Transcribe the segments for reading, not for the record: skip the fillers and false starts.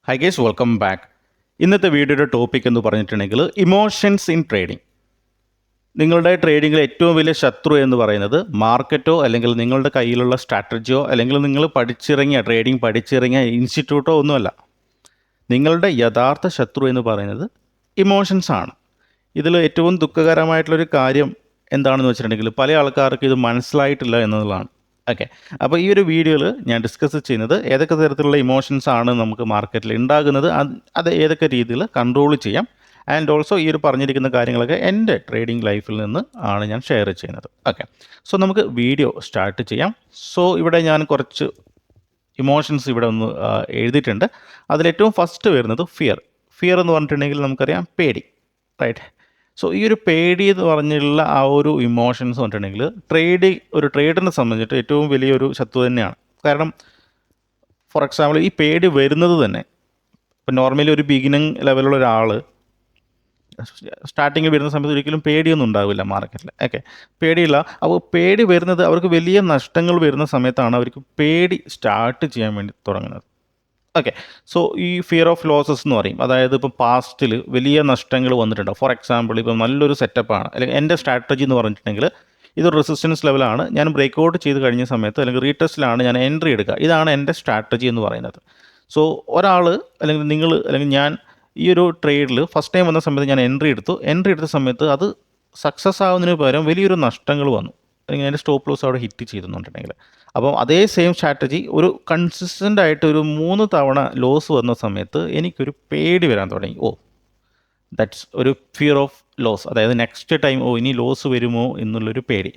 High guys, welcome back. ഇന്നത്തെ വീഡിയോയുടെ topic എന്ന് പറഞ്ഞിട്ടുണ്ടെങ്കിൽ ഇമോഷൻസ് ഇൻ ട്രേഡിംഗ്. നിങ്ങളുടെ ട്രേഡിങ്ങിൽ ഏറ്റവും വലിയ ശത്രു എന്ന് പറയുന്നത് മാർക്കറ്റോ അല്ലെങ്കിൽ നിങ്ങളുടെ കയ്യിലുള്ള സ്ട്രാറ്റജിയോ അല്ലെങ്കിൽ നിങ്ങൾ ട്രേഡിംഗ് പഠിച്ചിറങ്ങിയ ഇൻസ്റ്റിറ്റ്യൂട്ടോ ഒന്നുമല്ല. നിങ്ങളുടെ യഥാർത്ഥ ശത്രു എന്ന് പറയുന്നത് ഇമോഷൻസ് ആണ്. ഇതിൽ ഏറ്റവും ദുഃഖകരമായിട്ടുള്ളൊരു കാര്യം എന്താണെന്ന് വെച്ചിട്ടുണ്ടെങ്കിൽ പല ആൾക്കാർക്ക് ഇത് മനസ്സിലായിട്ടില്ല എന്നുള്ളതാണ്. ഓക്കെ, അപ്പോൾ ഈ ഒരു വീഡിയോയിൽ ഞാൻ ഡിസ്കസ് ചെയ്യുന്നത് ഏതൊക്കെ തരത്തിലുള്ള ഇമോഷൻസ് ആണ് നമുക്ക് മാർക്കറ്റിൽ ഉണ്ടാകുന്നത്, അത് ഏതൊക്കെ രീതിയിൽ കൺട്രോൾ ചെയ്യാം. ആൻഡ് ഓൾസോ ഈ ഒരു പറഞ്ഞിരിക്കുന്ന കാര്യങ്ങളൊക്കെ എൻ്റെ ട്രേഡിംഗ് ലൈഫിൽ നിന്ന് ആണ് ഞാൻ ഷെയർ ചെയ്യുന്നത്. ഓക്കെ, സോ നമുക്ക് വീഡിയോ സ്റ്റാർട്ട് ചെയ്യാം. സോ ഇവിടെ ഞാൻ കുറച്ച് ഇമോഷൻസ് ഇവിടെ ഒന്ന് എഴുതിയിട്ടുണ്ട്. അതിലേറ്റവും ഫസ്റ്റ് വരുന്നത് ഫിയർ എന്ന് പറഞ്ഞിട്ടുണ്ടെങ്കിൽ നമുക്കറിയാം പേടി, റൈറ്റ്? സോ ഈ ഒരു പേടി എന്ന് പറഞ്ഞുള്ള ആ ഒരു ഇമോഷൻസ് പറഞ്ഞിട്ടുണ്ടെങ്കിൽ ഒരു ട്രേഡറിനെ സംബന്ധിച്ചിട്ട് ഏറ്റവും വലിയൊരു ശത്രു തന്നെയാണ്. കാരണം ഫോർ എക്സാമ്പിൾ ഈ പേടി വരുന്നത് തന്നെ ഇപ്പം നോർമലി ഒരു ബിഗിനിങ് ലെവലുള്ള ഒരാൾ സ്റ്റാർട്ടിങ്ങിൽ വരുന്ന സമയത്ത് ഒരിക്കലും പേടിയൊന്നും ഉണ്ടാവില്ല മാർക്കറ്റിൽ. ഓക്കെ, പേടിയില്ല. അപ്പോൾ പേടി വരുന്നത് അവർക്ക് വലിയ നഷ്ടങ്ങൾ വരുന്ന സമയത്താണ് അവർക്ക് പേടി സ്റ്റാർട്ട് ചെയ്യാൻ വേണ്ടി തുടങ്ങുന്നത്. ഓക്കെ, സോ ഈ ഫിയർ ഓഫ് ലോസസ് എന്ന് പറയും. അതായത് ഇപ്പം പാസ്റ്റിൽ വലിയ നഷ്ടങ്ങൾ വന്നിട്ടുണ്ട്. ഫോർ എക്സാമ്പിൾ ഇപ്പം നല്ലൊരു സെറ്റപ്പാണ്, അല്ലെങ്കിൽ എൻ്റെ സ്ട്രാറ്റജി എന്ന് പറഞ്ഞിട്ടുണ്ടെങ്കിൽ ഇതൊരു റെസിസ്റ്റൻസ് ലെവലാണ്, ഞാൻ ബ്രേക്ക് ഔട്ട് ചെയ്ത് കഴിഞ്ഞ സമയത്ത് അല്ലെങ്കിൽ റീടെസ്റ്റിലാണ് ഞാൻ എൻട്രി എടുക്കുക. ഇതാണ് എൻ്റെ സ്ട്രാറ്റജി എന്ന് പറയുന്നത്. സോ ഒരാൾ അല്ലെങ്കിൽ നിങ്ങൾ അല്ലെങ്കിൽ ഞാൻ ഈ ഒരു ട്രേഡിൽ ഫസ്റ്റ് ടൈം വന്ന സമയത്ത് ഞാൻ എൻട്രി എടുത്ത സമയത്ത് അത് സക്സസ് ആവുന്നതിന് പകരം വലിയൊരു നഷ്ടങ്ങൾ വന്നു, അല്ലെങ്കിൽ അതിൻ്റെ സ്റ്റോപ്പ് ലോസ് അവിടെ ഹിറ്റ് ചെയ്തെന്നുണ്ടെങ്കിൽ. അപ്പം അതേ സെയിം സ്ട്രാറ്റജി ഒരു കൺസിസ്റ്റൻ്റ് ആയിട്ട് ഒരു 3 തവണ ലോസ് വന്ന സമയത്ത് എനിക്കൊരു പേടി വരാൻ തുടങ്ങി. ദാറ്റ്സ് ഒരു ഫിയർ ഓഫ് ലോസ്. അതായത് നെക്സ്റ്റ് ടൈം ഇനി ലോസ് വരുമോ എന്നുള്ളൊരു പേടി.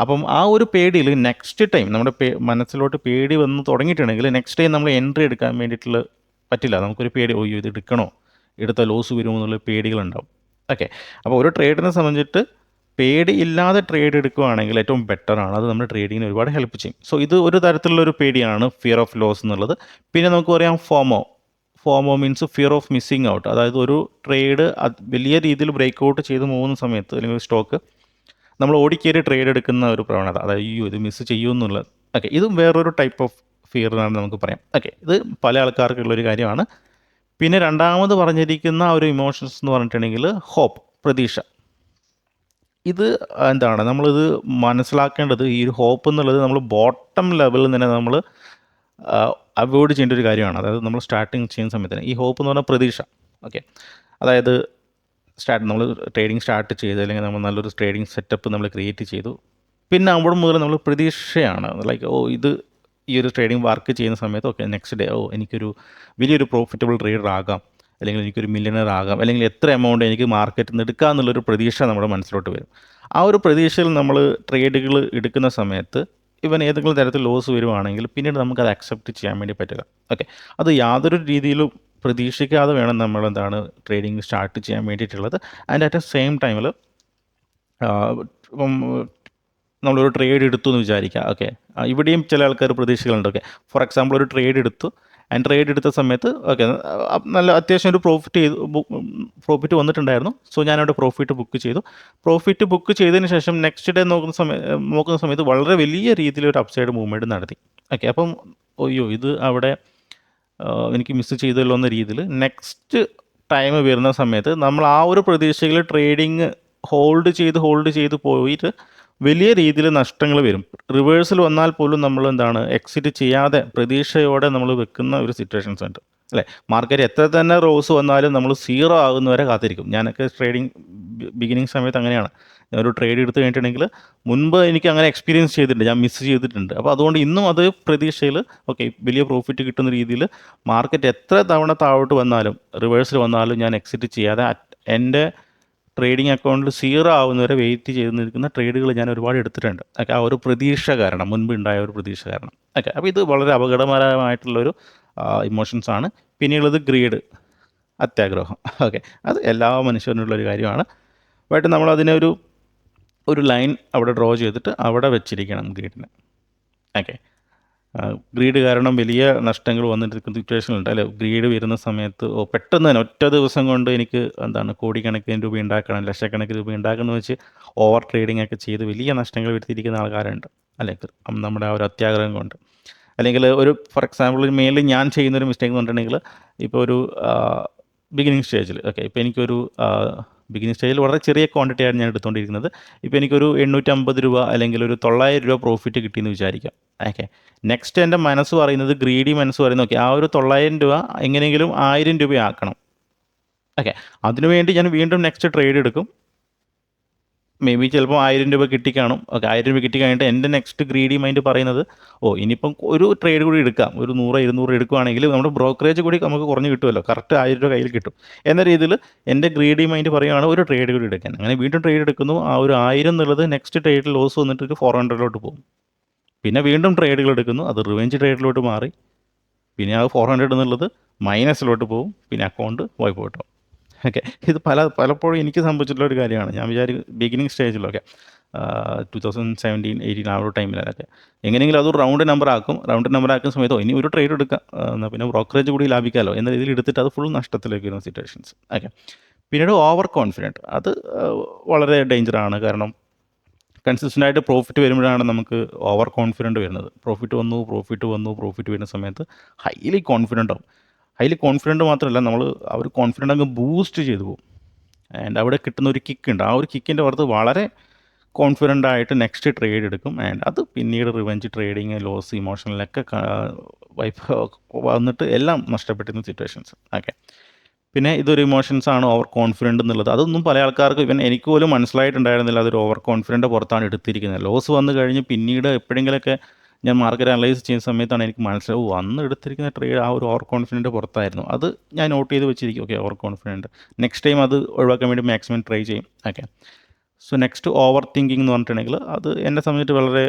അപ്പം ആ ഒരു പേടിയിൽ നെക്സ്റ്റ് ടൈം നമ്മുടെ മനസ്സിലോട്ട് പേടി വന്ന് തുടങ്ങിയിട്ടുണ്ടെങ്കിൽ നെക്സ്റ്റ് ടൈം നമ്മൾ എൻട്രി എടുക്കാൻ വേണ്ടിയിട്ടുള്ള പറ്റില്ല. നമുക്കൊരു പേടി, ഇത് എടുക്കണോ, എടുത്ത ലോസ് വരുമോ എന്നുള്ള പേടികളുണ്ടാവും. ഓക്കെ, അപ്പോൾ ഒരു ട്രേഡിനെ സംബന്ധിച്ചിട്ട് പേടി ഇല്ലാതെ ട്രേഡ് എടുക്കുകയാണെങ്കിൽ ഏറ്റവും ബെറ്ററാണ്. അത് നമ്മുടെ ട്രേഡിങ്ങിന് ഒരുപാട് ഹെൽപ്പ് ചെയ്യും. സോ ഇത് ഒരു തരത്തിലുള്ളൊരു പേടിയാണ് ഫിയർ ഓഫ് ലോസ് എന്നുള്ളത്. പിന്നെ നമുക്ക് പറയാം FOMO means fear of missing out. അതായത് ഒരു ട്രേഡ് വലിയ രീതിയിൽ ബ്രേക്ക് ഔട്ട് ചെയ്ത് പോകുന്ന സമയത്ത് അല്ലെങ്കിൽ സ്റ്റോക്ക് നമ്മൾ ഓടിക്കേറി ട്രേഡ് എടുക്കുന്ന ഒരു പ്രവണത, അതായത് ഇത് മിസ് ചെയ്യുമെന്നുള്ളത്. ഓക്കെ, ഇതും വേറൊരു ടൈപ്പ് ഓഫ് ഫിയർ എന്നാണ് നമുക്ക് പറയാം. ഓക്കെ, ഇത് പല ആൾക്കാർക്കുള്ളൊരു കാര്യമാണ്. പിന്നെ രണ്ടാമത് പറഞ്ഞിരിക്കുന്ന ഒരു ഇമോഷൻസ് എന്ന് പറഞ്ഞിട്ടുണ്ടെങ്കിൽ പ്രതീക്ഷ. ഇത് എന്താണ്, നമ്മളിത് മനസ്സിലാക്കേണ്ടത്, ഈ ഒരു ഹോപ്പ് എന്നുള്ളത് നമ്മൾ ബോട്ടം ലെവലിൽ തന്നെ നമ്മൾ അവോയ്ഡ് ചെയ്യേണ്ട ഒരു കാര്യമാണ്. അതായത് നമ്മൾ സ്റ്റാർട്ടിങ് ചെയ്യുന്ന സമയത്ത് ഈ ഹോപ്പ് എന്ന് പറഞ്ഞാൽ പ്രതീക്ഷ. ഓക്കെ, അതായത് നമ്മൾ ട്രേഡിങ് സ്റ്റാർട്ട് ചെയ്ത് അല്ലെങ്കിൽ നമ്മൾ നല്ലൊരു ട്രേഡിങ് സെറ്റപ്പ് നമ്മൾ ക്രിയേറ്റ് ചെയ്തു, പിന്നെ അവിടെ മുതൽ നമ്മൾ പ്രതീക്ഷയാണ്. ലൈക്ക് ഇത് ഈ ഒരു ട്രേഡിങ് വർക്ക് ചെയ്യുന്ന സമയത്ത് നെക്സ്റ്റ് ഡേ എനിക്കൊരു വലിയൊരു പ്രോഫിറ്റബിൾ ട്രേഡർ ആകാം, അല്ലെങ്കിൽ എനിക്കൊരു മില്യണർ ആകാം, അല്ലെങ്കിൽ എത്ര എമൗണ്ട് എനിക്ക് മാർക്കറ്റിൽ നിന്ന് എടുക്കുക എന്നുള്ളൊരു പ്രതീക്ഷ നമ്മുടെ മനസ്സിലോട്ട് വരും. ആ ഒരു പ്രതീക്ഷയിൽ നമ്മൾ ട്രേഡുകൾ എടുക്കുന്ന സമയത്ത് ഏതെങ്കിലും തരത്തിൽ ലോസ് വരുവാണെങ്കിൽ പിന്നീട് നമുക്കത് അക്സെപ്റ്റ് ചെയ്യാൻ വേണ്ടി പറ്റുക. ഓക്കെ, അത് യാതൊരു രീതിയിലും പ്രതീക്ഷിക്കാതെ വേണം നമ്മൾ ട്രേഡിങ് സ്റ്റാർട്ട് ചെയ്യാൻ വേണ്ടിയിട്ടുള്ളത്. ആൻഡ് അറ്റ് ദ സെയിം ടൈമിൽ ഇപ്പം നമ്മളൊരു ട്രേഡ് എടുത്തു എന്ന് വിചാരിക്കുക. ഓക്കെ, ഇവിടെയും ചില ആൾക്കാർ പ്രതീക്ഷകളുണ്ട്. ഓക്കെ, ഫോർ എക്സാമ്പിൾ ഒരു ട്രേഡ് എടുത്തു, ആൻഡ് ട്രേഡ് എടുത്ത സമയത്ത് നല്ല അത്യാവശ്യം ഒരു പ്രോഫിറ്റ് വന്നിട്ടുണ്ടായിരുന്നു. സോ ഞാനവിടെ പ്രോഫിറ്റ് ബുക്ക് ചെയ്തതിന് ശേഷം നെക്സ്റ്റ് ഡേ നോക്കുന്ന സമയത്ത് വളരെ വലിയ രീതിയിലൊരു അപ്സൈഡ് മൂവ്മെൻറ്റ് നടത്തി. ഓക്കെ, അപ്പം ഇത് അവിടെ എനിക്ക് മിസ് ചെയ്തല്ലോ എന്ന രീതിയിൽ നെക്സ്റ്റ് ടൈം വരുന്ന സമയത്ത് നമ്മൾ ആ ഒരു പ്രതീക്ഷയിൽ ട്രേഡിങ് ഹോൾഡ് ചെയ്ത് പോയിട്ട് വലിയ രീതിയിൽ നഷ്ടങ്ങൾ വരും. റിവേഴ്സൽ വന്നാൽ പോലും നമ്മൾ എക്സിറ്റ് ചെയ്യാതെ പ്രതീക്ഷയോടെ നമ്മൾ വെക്കുന്ന ഒരു സിറ്റുവേഷൻസ് ഉണ്ട്, അല്ലേ? മാർക്കറ്റ് എത്ര തന്നെ റോസ് വന്നാലും നമ്മൾ 0 ആകുന്നവരെ കാത്തിരിക്കും. ഞാനൊക്കെ ട്രേഡിങ് ബിഗിനിങ് സമയത്ത് അങ്ങനെയാണ്. ഞാനൊരു ട്രേഡ് എടുത്ത് കഴിഞ്ഞിട്ടുണ്ടെങ്കിൽ മുൻപ് എനിക്ക് അങ്ങനെ എക്സ്പീരിയൻസ് ചെയ്തിട്ടുണ്ട്, ഞാൻ മിസ് ചെയ്തിട്ടുണ്ട്. അപ്പോൾ അതുകൊണ്ട് ഇന്നും അത് പ്രതീക്ഷയിൽ വലിയ പ്രോഫിറ്റ് കിട്ടുന്ന രീതിയിൽ മാർക്കറ്റ് എത്ര തവണ താഴോട്ട് വന്നാലും റിവേഴ്സൽ വന്നാലും ഞാൻ എക്സിറ്റ് ചെയ്യാതെ എൻ്റെ ട്രേഡിംഗ് അക്കൗണ്ടിൽ 0 ആവുന്നവരെ വെയിറ്റ് ചെയ്ത് നിൽക്കുന്ന ട്രേഡുകൾ ഞാൻ ഒരുപാട് എടുത്തിട്ടുണ്ട്. ഓക്കെ, ആ ഒരു പ്രതീക്ഷ കാരണം, മുൻപ് ഉണ്ടായ ഒരു പ്രതീക്ഷ കാരണം. ഓക്കെ, അപ്പോൾ ഇത് വളരെ അപകടകരമായിട്ടുള്ളൊരു ഇമോഷൻസ് ആണ്. പിന്നെയുള്ളത് ഗ്രീഡ്, അത്യാഗ്രഹം. ഓക്കെ, അത് എല്ലാ മനുഷ്യനുള്ളൊരു കാര്യമാണ്. ബട്ട് നമ്മളതിനെ ഒരു ലൈൻ അവിടെ ഡ്രോ ചെയ്തിട്ട് അവിടെ വെച്ചിരിക്കണം ഗ്രീഡിന്. ഓക്കെ, ഗ്രീഡ് കാരണം വലിയ നഷ്ടങ്ങൾ വന്നിരിക്കുന്ന സിറ്റുവേഷനുണ്ട്, അല്ലെ? ഗ്രീഡ് വരുന്ന സമയത്ത് പെട്ടെന്ന് തന്നെ ഒറ്റ ദിവസം കൊണ്ട് എനിക്ക് കോടിക്കണക്കിന് രൂപ ഉണ്ടാക്കണം, ലക്ഷക്കണക്കിന് രൂപ ഉണ്ടാക്കണം വെച്ച് ഓവർ ട്രേഡിംഗ് ഒക്കെ ചെയ്ത് വലിയ നഷ്ടങ്ങൾ വരുത്തിയിരിക്കുന്ന ആൾക്കാരുണ്ട്, അല്ലെ? നമ്മുടെ ആ ഒരു അത്യാഗ്രഹം കൊണ്ട്. അല്ലെങ്കിൽ ഒരു ഫോർ എക്സാമ്പിൾ മെയിൻലി ഞാൻ ചെയ്യുന്നൊരു മിസ്റ്റേക്ക് എന്ന് പറഞ്ഞിട്ടുണ്ടെങ്കിൽ ഇപ്പോൾ ഒരു ബിഗിനിങ് സ്റ്റേജിൽ ഓക്കെ ഇപ്പോൾ എനിക്കൊരു ബിഗിനിങ് സ്റ്റേജിൽ വളരെ ചെറിയ ക്വാണ്ടിറ്റി ആണ് ഞാൻ എടുത്തുകൊണ്ടിരിക്കുന്നത്. ഇപ്പോൾ എനിക്കൊരു 850 രൂപ അല്ലെങ്കിൽ ഒരു 900 രൂപ പ്രോഫിറ്റ് കിട്ടിയെന്ന് വിചാരിക്കാം. ഓക്കെ, നെക്സ്റ്റ് എൻ്റെ മനസ്സ് പറയുന്നത്, ഗ്രീഡി മനസ്സ് പറയുന്നത്, ഓക്കെ ആ ഒരു 900 രൂപ എങ്ങനെയെങ്കിലും 1000 രൂപയാക്കണം. ഓക്കെ, അതിനുവേണ്ടി ഞാൻ വീണ്ടും നെക്സ്റ്റ് ട്രേഡ് എടുക്കും. മേ ബി ചിലപ്പോൾ 1000 രൂപ കിട്ടിക്കാണും. ഓക്കെ, 1000 രൂപ കിട്ടിക്കഴിഞ്ഞിട്ട് എൻ്റെ നെക്സ്റ്റ് ഗ്രീഡി മൈൻഡ് പറയുന്നത്, ഓ ഇനിയിപ്പം ഒരു ട്രേഡ് കൂടി എടുക്കാം, ഒരു 100-200 എടുക്കുകയാണെങ്കിൽ നമ്മുടെ ബ്രോക്കറേജ് കൂടി നമുക്ക് കുറഞ്ഞ് കിട്ടുമല്ലോ, കറക്റ്റ് 1000 രൂപ കയ്യിൽ കിട്ടും എന്ന രീതിയിൽ എൻ്റെ ഗ്രീഡി മൈൻഡ് പറയുകയാണ് ഒരു ട്രേഡ് കൂടി എടുക്കാൻ. അങ്ങനെ വീണ്ടും ട്രേഡ് എടുക്കുന്നു. ആ ഒരു 1000 എന്നുള്ളത് നെക്സ്റ്റ് ട്രേഡിൽ ലോസ് വന്നിട്ട് ഒരു 400 പോകും. പിന്നെ വീണ്ടും ട്രേഡുകൾ എടുക്കുന്നു, അത് റിവെഞ്ച് ട്രേഡിലോട്ട് മാറി. പിന്നെ ആ 400 എന്നുള്ളത് മൈനസിലോട്ട് പോകും. പിന്നെ അക്കൗണ്ട് വൈപ്പ് ഔട്ട് ആവും. ഓക്കെ, ഇത് പലപ്പോഴും എനിക്ക് സംഭവിച്ചിട്ടുള്ള ഒരു കാര്യമാണ്. ഞാൻ വിചാരിക്കും ബിഗിനിങ് സ്റ്റേജിലൊക്കെ 2017-18 ആ ഒരു ടൈമിലൊക്കെ എങ്ങനെയെങ്കിലും അത് റൗണ്ട് നമ്പർ ആക്കുന്ന സമയത്തോ ഇനി ഒരു ട്രേഡ് എടുക്കാം, എന്നാൽ പിന്നെ ബ്രോക്കറേജ് കൂടി ലാഭിക്കാമല്ലോ എന്ന രീതിയിൽ എടുത്തിട്ട് അത് ഫുൾ നഷ്ടത്തിലേക്ക് വരുന്ന സിറ്റുവേഷൻസ്. ഓക്കെ, പിന്നീട് ഓവർ കോൺഫിഡൻറ്റ്, അത് വളരെ ഡേഞ്ചറാണ്. കാരണം കൺസിസ്റ്റൻ്റായിട്ട് പ്രോഫിറ്റ് വരുമ്പോഴാണ് നമുക്ക് ഓവർ കോൺഫിഡൻറ്റ് വരുന്നത്. പ്രോഫിറ്റ് വരുന്ന സമയത്ത് ഹൈലി കോൺഫിഡൻ്റ് ആവും. ഹൈലി കോൺഫിഡൻറ്റ് മാത്രമല്ല, നമ്മൾ ആ ഒരു കോൺഫിഡൻ്റ് അങ്ങ് ബൂസ്റ്റ് ചെയ്തു പോകും. ആൻഡ് അവിടെ കിട്ടുന്ന ഒരു കിക്കുണ്ട്. ആ ഒരു കിക്കിൻ്റെ പുറത്ത് വളരെ കോൺഫിഡൻ്റ് ആയിട്ട് നെക്സ്റ്റ് ട്രേഡ് എടുക്കും. ആൻഡ് അത് പിന്നീട് റിവെഞ്ച് ട്രേഡിങ്, ലോസ്, ഇമോഷണലൊക്കെ വന്നിട്ട് എല്ലാം നഷ്ടപ്പെട്ടിരുന്ന സിറ്റുവേഷൻസ്. ഓക്കെ, പിന്നെ ഇതൊരു ഇമോഷൻസാണ് ഓവർ കോൺഫിഡൻ്റ് എന്നുള്ളത്. അതൊന്നും പല ആൾക്കാർക്ക്, ഇവൻ എനിക്ക് പോലും മനസ്സിലായിട്ടുണ്ടായിരുന്നില്ല അതൊരു ഓവർ കോൺഫിഡൻ്റ് പുറത്താണ് എടുത്തിരിക്കുന്നത്. ലോസ് വന്നു കഴിഞ്ഞ് പിന്നീട് എപ്പോഴെങ്കിലൊക്കെ ഞാൻ മാർക്കറ്റ് അനലൈസ് ചെയ്യുന്ന സമയത്താണ് എനിക്ക് മനസ്സിലാവും, അന്ന് എടുത്തിരിക്കുന്ന ട്രേഡ് ആ ഒരു ഓവർ കോൺഫിഡൻറ്റ് പുറത്തായിരുന്നു. അത് ഞാൻ നോട്ട് ചെയ്ത് വെച്ചിരിക്കും. Okay, over confident, next time അത് ഒഴിവാക്കാൻ വേണ്ടി മാക്സിമം ട്രൈ ചെയ്യും. Okay, so next over thinking എന്ന് പറഞ്ഞിട്ടുണ്ടെങ്കിൽ അത് എന്നെ സംബന്ധിച്ച് വളരെ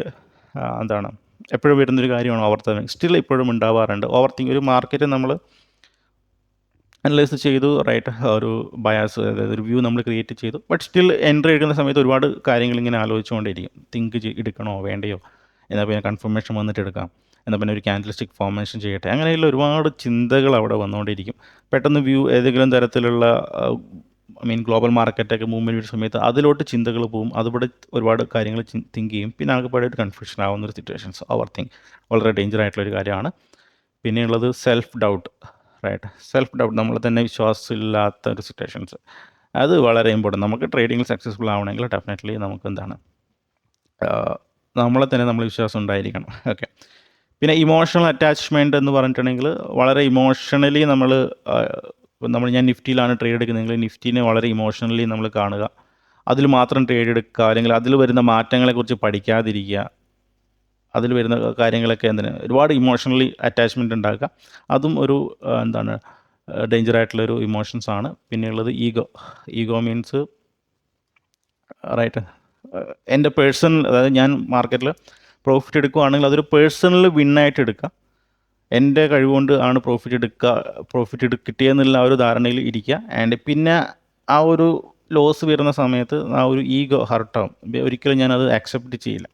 എന്താണ് എപ്പോഴും വരുന്നൊരു കാര്യമാണ്. ഓവർ തിങ്കിങ് സ്റ്റിൽ ഇപ്പോഴും ഉണ്ടാവാറുണ്ട്. ഓവർ തിങ്ക് ഒരു മാർക്കറ്റ് നമ്മൾ അനലൈസ് ചെയ്തു, റൈറ്റ്, ഒരു ബയാസ്, അതായത് ഒരു വ്യൂ നമ്മൾ ക്രിയേറ്റ് ചെയ്തു. ബട്ട് സ്റ്റിൽ എൻട്രി എടുക്കുന്ന സമയത്ത് ഒരുപാട് കാര്യങ്ങൾ ഇങ്ങനെ ആലോചിച്ചുകൊണ്ടിരിക്കും. തിങ്ക് എടുക്കണോ വേണ്ടയോ, എന്നാൽ പിന്നെ കൺഫർമേഷൻ വന്നിട്ട് എടുക്കാം, എന്നാൽ പിന്നെ ഒരു ക്യാൻഡൽസ്റ്റിക് ഫോർമേഷൻ ചെയ്യട്ടെ, അങ്ങനെയുള്ള ഒരുപാട് ചിന്തകൾ അവിടെ വന്നുകൊണ്ടിരിക്കും. പെട്ടെന്ന് വ്യൂ ഏതെങ്കിലും തരത്തിലുള്ള ഗ്ലോബൽ മാർക്കറ്റൊക്കെ മൂവ്മെൻറ്റ് വരുന്ന സമയത്ത് അതിലോട്ട് ചിന്തകൾ പോകും. അതിവിടെ ഒരുപാട് കാര്യങ്ങൾ തിങ്ക് ചെയ്യും. പിന്നെ ആകെപ്പാടെ ഒരു കൺഫ്യൂഷൻ ആവുന്നൊരു സിറ്റുവേഷൻസ്. ഓവർ തിങ്ക് വളരെ ഡേഞ്ചർ ആയിട്ടുള്ളൊരു കാര്യമാണ്. പിന്നെയുള്ളത് self doubt, right, self doubt, നമ്മൾ തന്നെ വിശ്വാസമില്ലാത്ത ഒരു സിറ്റുവേഷൻസ്, അത് വളരെ ഇമ്പോർട്ടൻറ്റ്. നമുക്ക് ട്രേഡിങ്ങിൽ സക്സസ്ഫുൾ ആവണമെങ്കിൽ ഡെഫിനറ്റ്ലി നമുക്ക് എന്താണ് നമ്മളെ തന്നെ നമ്മൾ വിശ്വാസം ഉണ്ടായിരിക്കണം. ഓക്കെ, പിന്നെ ഇമോഷണൽ അറ്റാച്ച്മെൻറ്റ് എന്ന് പറഞ്ഞിട്ടുണ്ടെങ്കിൽ വളരെ ഇമോഷണലി നമ്മൾ ഞാൻ നിഫ്റ്റിയിലാണ് ട്രേഡ് എടുക്കുന്നതെങ്കിൽ നിഫ്റ്റിനെ വളരെ ഇമോഷണലി നമ്മൾ കാണുക, അതിൽ മാത്രം ട്രേഡ് എടുക്കുക, അല്ലെങ്കിൽ അതിൽ വരുന്ന മാറ്റങ്ങളെക്കുറിച്ച് പഠിക്കാതിരിക്കുക, അതിൽ വരുന്ന കാര്യങ്ങളൊക്കെ ഒരുപാട് ഇമോഷണലി അറ്റാച്ച്മെൻറ്റ് ഉണ്ടാക്കുക. അതും ഒരു എന്താണ് ഡേഞ്ചറായിട്ടുള്ളൊരു ഇമോഷൻസാണ്. പിന്നെയുള്ളത് ഈഗോ മീൻസ്, റൈറ്റ്, എൻ്റെ പേഴ്സണൽ, അതായത് ഞാൻ മാർക്കറ്റിൽ പ്രോഫിറ്റ് എടുക്കുകയാണെങ്കിൽ അതൊരു പേഴ്സണൽ വിന്നായിട്ട് എടുക്കുക. എൻ്റെ കഴിവുകൊണ്ട് ആണ് പ്രോഫിറ്റ് കിട്ടിയെന്നുള്ള ആ ഒരു ധാരണയിൽ ഇരിക്കുക. ആൻഡ് പിന്നെ ആ ഒരു ലോസ് വരുന്ന സമയത്ത് ആ ഒരു ഈഗോ ഹർട്ടാവും. ഒരിക്കലും ഞാനത് അക്സെപ്റ്റ് ചെയ്യില്ല.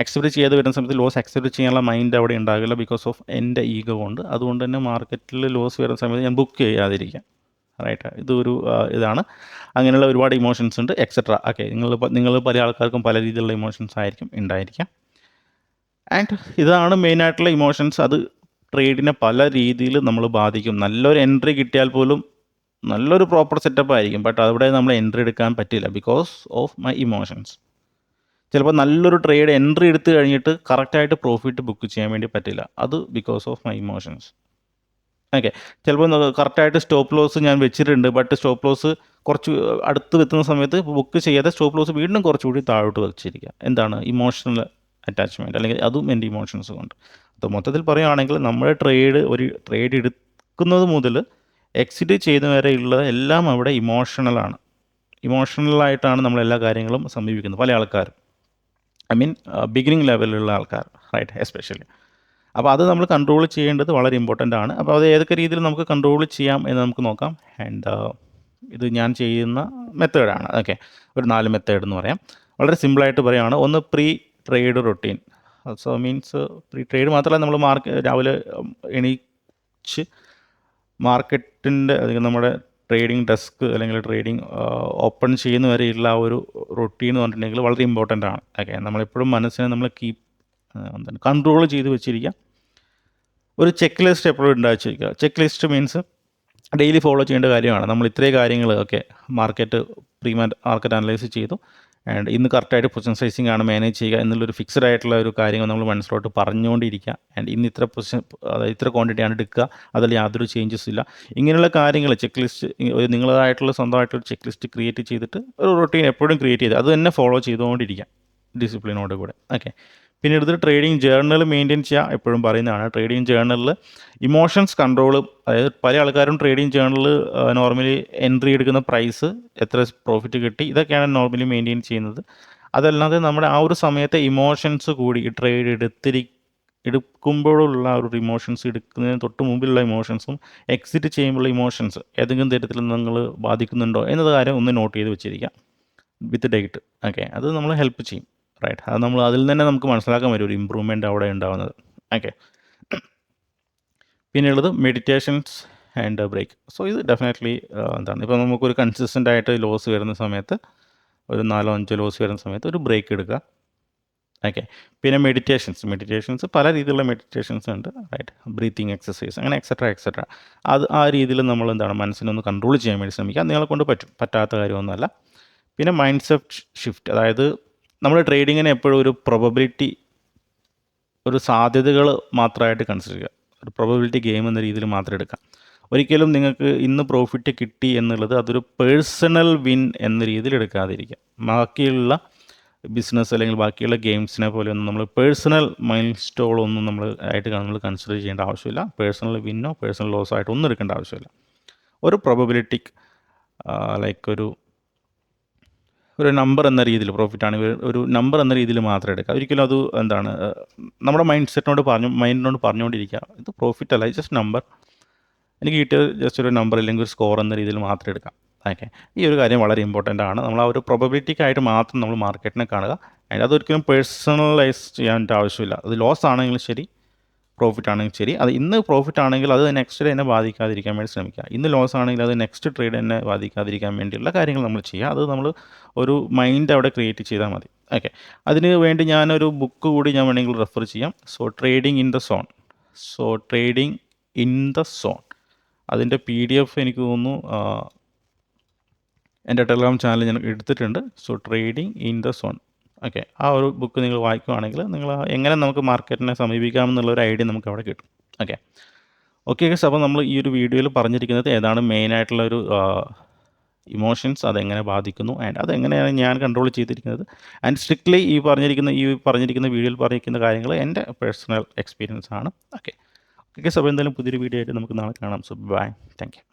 അക്സെപ്റ്റ് ചെയ്ത് വരുന്ന സമയത്ത് ലോസ് അക്സെപ്റ്റ് ചെയ്യാനുള്ള മൈൻഡ് അവിടെ ഉണ്ടാകില്ല, ബിക്കോസ് ഓഫ് എൻ്റെ ഈഗോ കൊണ്ട്. അതുകൊണ്ട് തന്നെ മാർക്കറ്റിൽ ലോസ് വരുന്ന സമയത്ത് ഞാൻ ബുക്ക് ചെയ്യാതിരിക്കാം, റൈറ്റ്. ഇതൊരു ഇതാണ്. അങ്ങനെയുള്ള ഒരുപാട് ഇമോഷൻസ് ഉണ്ട്, എക്സെട്ര. ഓക്കെ, നിങ്ങൾ പല ആൾക്കാർക്കും പല രീതിയിലുള്ള ഇമോഷൻസ് ആയിരിക്കും ഉണ്ടായിരിക്കാം. ആൻഡ് ഇതാണ് മെയിനായിട്ടുള്ള ഇമോഷൻസ്. അത് ട്രേഡിനെ പല രീതിയിൽ നമ്മൾ ബാധിക്കും. നല്ലൊരു എൻട്രി കിട്ടിയാൽ പോലും നല്ലൊരു പ്രോപ്പർ സെറ്റപ്പ് ആയിരിക്കും, ബട്ട് അവിടെ നമ്മൾ എൻട്രി എടുക്കാൻ പറ്റില്ല ബിക്കോസ് ഓഫ് മൈ ഇമോഷൻസ്. ചിലപ്പോൾ നല്ലൊരു ട്രേഡ് എൻട്രി എടുത്തു കഴിഞ്ഞിട്ട് കറക്റ്റായിട്ട് പ്രോഫിറ്റ് ബുക്ക് ചെയ്യാൻ വേണ്ടി പറ്റില്ല, അത് because of my emotions. Okay, ചിലപ്പോൾ കറക്റ്റായിട്ട് സ്റ്റോപ്പ് ലോസ് ഞാൻ വെച്ചിട്ടുണ്ട്, ബട്ട് സ്റ്റോപ്പ് ലോസ് കുറച്ച് അടുത്ത് വെത്തുന്ന സമയത്ത് ബുക്ക് ചെയ്യാതെ സ്റ്റോപ്പ് ലോസ് വീണ്ടും കുറച്ചുകൂടി താഴോട്ട് വെച്ചിരിക്കുക. എന്താണ് ഇമോഷണൽ അറ്റാച്ച്മെൻറ്റ്, അല്ലെങ്കിൽ അതും എൻ്റെ ഇമോഷൻസ് കൊണ്ട്. അപ്പോൾ മൊത്തത്തിൽ പറയുകയാണെങ്കിൽ നമ്മുടെ ഒരു ട്രേഡ് എടുക്കുന്നത് മുതൽ എക്സിറ്റ് ചെയ്യുന്ന വരെയുള്ള എല്ലാം അവിടെ ഇമോഷണലാണ്. ഇമോഷണലായിട്ടാണ് നമ്മളെല്ലാ കാര്യങ്ങളും സമീപിക്കുന്നത്, പല ആൾക്കാരും. ബിഗിനിങ് ലെവലിലുള്ള ആൾക്കാർ, റൈറ്റ്, എസ്പെഷ്യലി. അപ്പോൾ അത് നമ്മൾ കൺട്രോൾ ചെയ്യേണ്ടത് വളരെ ഇമ്പോർട്ടൻ്റ് ആണ്. അപ്പോൾ അത് ഏതൊക്കെ രീതിയിൽ നമുക്ക് കൺട്രോൾ ചെയ്യാം എന്ന് നമുക്ക് നോക്കാം. ആൻഡ് ഇത് ഞാൻ ചെയ്യുന്ന മെത്തേഡാണ്. ഓക്കെ, ഒരു 4 മെത്തേഡ് എന്ന് പറയാം. വളരെ സിമ്പിളായിട്ട് പറയുകയാണ്. ഒന്ന്, pre trade routine. So means pre trade മാത്രമല്ല, നമ്മൾ രാവിലെ എണീച്ച് മാർക്കറ്റിൻ്റെ, അല്ലെങ്കിൽ നമ്മുടെ ട്രേഡിംഗ് ഡെസ്ക് അല്ലെങ്കിൽ ട്രേഡിംഗ് ഓപ്പൺ ചെയ്യുന്ന വരെയുള്ള ആ ഒരു റൊട്ടീൻ എന്ന് പറഞ്ഞിട്ടുണ്ടെങ്കിൽ വളരെ ഇമ്പോർട്ടൻ്റ് ആണ്. ഓക്കെ, നമ്മളെപ്പോഴും മനസ്സിനെ നമ്മൾ കൺട്രോൾ ചെയ്ത് വെച്ചിരിക്കുക. ഒരു ചെക്ക് ലിസ്റ്റ് എപ്പോഴും ഉണ്ടാക്കി വയ്ക്കുക. Check list means daily follow ചെയ്യേണ്ട കാര്യമാണ്. നമ്മൾ ഇത്രയും കാര്യങ്ങൾ മാർക്കറ്റ് മാർക്കറ്റ് അനലൈസ് ചെയ്തു ആൻഡ് ഇന്ന് കറക്റ്റായിട്ട് പൊസിഷൻ സൈസിങ് ആണ് മാനേജ് ചെയ്യുക എന്നുള്ളൊരു ഫിക്സഡ് ആയിട്ടുള്ള ഒരു കാര്യങ്ങൾ നമ്മൾ മനസ്സിലോട്ട് പറഞ്ഞുകൊണ്ടിരിക്കുക. ആൻഡ് ഇന്ന് ഇത്ര പൊസിഷൻ, അതായത് ഇത്ര ക്വാണ്ടിറ്റിയാണ് എടുക്കുക, അതിൽ യാതൊരു ചേഞ്ചസ് ഇല്ല. ഇങ്ങനെയുള്ള കാര്യങ്ങൾ ചെക്ക് ലിസ്റ്റ്, നിങ്ങളതായിട്ടുള്ള സ്വന്തമായിട്ടൊരു ചെക്ക് ലിസ്റ്റ് ക്രിയേറ്റ് ചെയ്തിട്ട് ഒരു റൊട്ടീൻ എപ്പോഴും ക്രിയേറ്റ് ചെയ്ത് അത് തന്നെ ഫോളോ ചെയ്തുകൊണ്ടിരിക്കുക ഡിസിപ്ലിനോട് കൂടെ. ഓക്കെ. പിന്നെ എടുത്ത് ട്രേഡിംഗ് ജേർണൽ മെയിൻറ്റെയിൻ ചെയ്യുക. എപ്പോഴും പറയുന്നതാണ്, ട്രേഡിംഗ് ജേർണലിൽ ഇമോഷൻസ് കൺട്രോൾ, അതായത് പല ആൾക്കാരും ട്രേഡിംഗ് ജേർണലിൽ നോർമലി എൻട്രി എടുക്കുന്ന പ്രൈസ്, എത്ര പ്രോഫിറ്റ് കിട്ടി, ഇതൊക്കെയാണ് നോർമലി മെയിൻറ്റെയിൻ ചെയ്യുന്നത്. അതല്ലാതെ നമ്മുടെ ആ ഒരു സമയത്തെ ഇമോഷൻസ് കൂടി ഈ ട്രേഡ് എടുക്കുമ്പോഴുള്ള ഒരു ഇമോഷൻസ്, എടുക്കുന്നതിന് തൊട്ട് മുമ്പിലുള്ള ഇമോഷൻസും എക്സിറ്റ് ചെയ്യുമ്പോഴുള്ള ഇമോഷൻസ് ഏതെങ്കിലും തരത്തിൽ നിങ്ങൾ ബാധിക്കുന്നുണ്ടോ എന്നത് കാര്യം ഒന്ന് നോട്ട് ചെയ്ത് വെച്ചിരിക്കുക വിത്ത് ഡേറ്റ്. ഓക്കെ, അത് നമ്മൾ ഹെൽപ്പ് ചെയ്യും. റൈറ്റ്, അത് നമ്മൾ അതിൽ തന്നെ നമുക്ക് മനസ്സിലാക്കാൻ പറ്റും ഒരു ഇമ്പ്രൂവ്മെൻ്റ് അവിടെ ഉണ്ടാകുന്നത്. ഓക്കെ. പിന്നെയുള്ളത് മെഡിറ്റേഷൻസ് ആൻഡ് ബ്രേക്ക്. സോ ഇത് ഡെഫിനറ്റ്ലി എന്താണ്, ഇപ്പോൾ നമുക്കൊരു കൺസിസ്റ്റൻ്റ് ആയിട്ട് ലോസ് വരുന്ന സമയത്ത്, ഒരു 4-5 ലോസ് വരുന്ന സമയത്ത് ഒരു ബ്രേക്ക് എടുക്കുക. ഓക്കെ. പിന്നെ മെഡിറ്റേഷൻസ് പല രീതിയിലുള്ള മെഡിറ്റേഷൻസ് ഉണ്ട്. റൈറ്റ്, ബ്രീത്തിങ് എക്സസൈസ്, അങ്ങനെ എക്സെട്ര. അത് ആ രീതിയിൽ നമ്മൾ എന്താണ് മനസ്സിനൊന്ന് കൺട്രോൾ ചെയ്യാൻ വേണ്ടി ശ്രമിക്കുക. നിങ്ങളെ കൊണ്ട് പറ്റും, പറ്റാത്ത കാര്യമൊന്നുമല്ല. പിന്നെ മൈൻഡ് സെറ്റ് ഷിഫ്റ്റ്, അതായത് നമ്മൾ ട്രേഡിങ്ങിനെ എപ്പോഴും ഒരു പ്രോബബിലിറ്റി, ഒരു സാധ്യതകൾ മാത്രമായിട്ട് കൺസിഡർ ചെയ്യുക. ഒരു പ്രോബബിലിറ്റി ഗെയിം എന്ന രീതിയിൽ മാത്രം എടുക്കാം. ഒരിക്കലും നിങ്ങൾക്ക് ഇന്ന് പ്രോഫിറ്റ് കിട്ടി എന്നുള്ളത് അതൊരു പേഴ്സണൽ വിൻ എന്ന രീതിയിൽ എടുക്കാതിരിക്കുക. ബാക്കിയുള്ള ബിസിനസ് അല്ലെങ്കിൽ ബാക്കിയുള്ള ഗെയിംസിനെ പോലെയൊന്നും നമ്മൾ പേഴ്സണൽ മൈൽ സ്റ്റോളൊന്നും നമ്മൾ കൺസിഡർ ചെയ്യേണ്ട ആവശ്യമില്ല. പേഴ്സണൽ വിന്നോ പേഴ്സണൽ ലോസോ ആയിട്ട് ഒന്നും എടുക്കേണ്ട ആവശ്യമില്ല. ഒരു പ്രോബബിലിറ്റിക് ലൈക്ക് ഒരു നമ്പർ എന്ന രീതിയിൽ, പ്രോഫിറ്റ് ആണെങ്കിൽ ഒരു നമ്പർ എന്ന രീതിയിൽ മാത്രം എടുക്കുക. ഒരിക്കലും അത് എന്താണ് നമ്മുടെ മൈൻഡിനോട് പറഞ്ഞുകൊണ്ടിരിക്കുക, ഇത് പ്രോഫിറ്റ് അല്ല, ജസ്റ്റ് നമ്പർ, എനിക്ക് കിട്ടിയത് ജസ്റ്റ് ഒരു നമ്പർ അല്ലെങ്കിൽ ഒരു സ്കോർ എന്ന രീതിയിൽ മാത്രം എടുക്കാം. ഓക്കെ, ഈ ഒരു കാര്യം വളരെ ഇമ്പോർട്ടൻ്റ് ആണ്. നമ്മൾ ആ ഒരു പ്രോബബിലിറ്റിക്കായിട്ട് മാത്രം നമ്മൾ മാർക്കറ്റിനെ കാണുക. അതൊരിക്കലും പേഴ്സണലൈസ് ചെയ്യാൻ ആവശ്യമില്ല. അത് ലോസ് ആണെങ്കിലും ശരി, പ്രോഫിറ്റ് ആണെങ്കിൽ ശരി, അത് ഇന്ന് പ്രോഫിറ്റ് ആണെങ്കിൽ അത് നെക്സ്റ്റ് ഡേ എന്നെ ബാധിക്കാതിരിക്കാൻ വേണ്ടി ശ്രമിക്കുക. ഇന്ന് ലോസ് ആണെങ്കിൽ അത് നെക്സ്റ്റ് ട്രേഡ് എന്നെ ബാധിക്കാതിരിക്കാൻ വേണ്ടിയുള്ള കാര്യങ്ങൾ നമ്മൾ ചെയ്യുക. അത് നമ്മൾ ഒരു മൈൻഡ് അവിടെ ക്രിയേറ്റ് ചെയ്താൽ മതി. ഓക്കെ, അതിന് വേണ്ടി ഞാനൊരു ബുക്ക് കൂടി ഞാൻ വേണമെങ്കിൽ റെഫർ ചെയ്യാം. ട്രേഡിംഗ് ഇൻ ദ സോൺ, അതിൻ്റെ PDF എനിക്ക് തോന്നുന്നു എൻ്റെ ടെലഗ്രാം ചാനൽ ഞാൻ എടുത്തിട്ടുണ്ട്. Trading in the zone. Okay, ആ ഒരു ബുക്ക് നിങ്ങൾ വായിക്കുകയാണെങ്കിൽ നിങ്ങൾ എങ്ങനെ നമുക്ക് മാർക്കറ്റിനെ സമീപിക്കാമെന്നുള്ളൊരു ഐഡിയ നമുക്ക് അവിടെ കിട്ടും. ഓക്കെ ഗൈസ്, അപ്പോൾ നമ്മൾ ഈ ഒരു വീഡിയോയിൽ പറഞ്ഞിരിക്കുന്നത് ഏതാണ് മെയിനായിട്ടുള്ള ഒരു ഇമോഷൻസ്, അതെങ്ങനെ ബാധിക്കുന്നു ആൻഡ് അതെങ്ങനെയാണ് ഞാൻ കൺട്രോൾ ചെയ്തിരിക്കുന്നത്. ആൻഡ് സ്ട്രിക്ട്ലി ഈ പറഞ്ഞിരിക്കുന്ന വീഡിയോയിൽ പറഞ്ഞിരിക്കുന്ന കാര്യങ്ങൾ എൻ്റെ പേഴ്സണൽ എക്സ്പീരിയൻസ് ആണ്. ഓക്കെ ഗൈസ്, അപ്പോൾ എന്തായാലും പുതിയൊരു വീഡിയോ ആയിട്ട് നമുക്ക് നാളെ കാണാം. Bye, thank U.